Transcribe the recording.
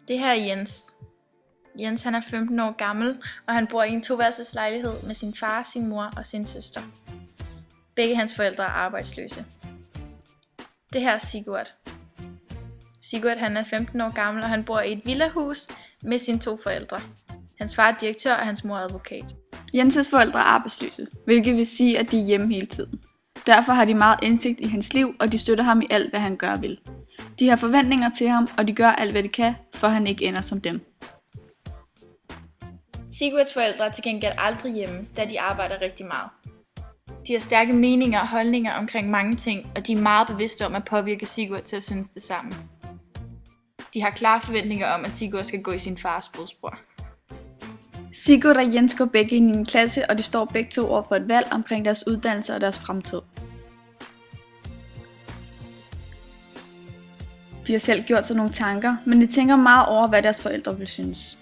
Det her er Jens. Jens han er 15 år gammel, og han bor i en toværelseslejlighed med sin far, sin mor og sin søster. Begge hans forældre er arbejdsløse. Det her er Sigurd. Sigurd han er 15 år gammel, og han bor i et villahus med sine 2 forældre. Hans far er direktør, og hans mor er advokat. Jenses forældre er arbejdsløse, hvilket vil sige, at de er hjemme hele tiden. Derfor har de meget indsigt i hans liv, og de støtter ham i alt, hvad han gør og vil. De har forventninger til ham, og de gør alt, hvad de kan, for han ikke ender som dem. Sigurds forældre er til gengæld aldrig hjemme, da de arbejder rigtig meget. De har stærke meninger og holdninger omkring mange ting, og de er meget bevidste om at påvirke Sigurd til at synes det samme. De har klare forventninger om, at Sigurd skal gå i sin fars fodspor. Sigurd og Jens går begge i 9. klasse, og de står begge 2 over for et valg omkring deres uddannelse og deres fremtid. De har selv gjort sig nogle tanker, men de tænker meget over, hvad deres forældre vil synes.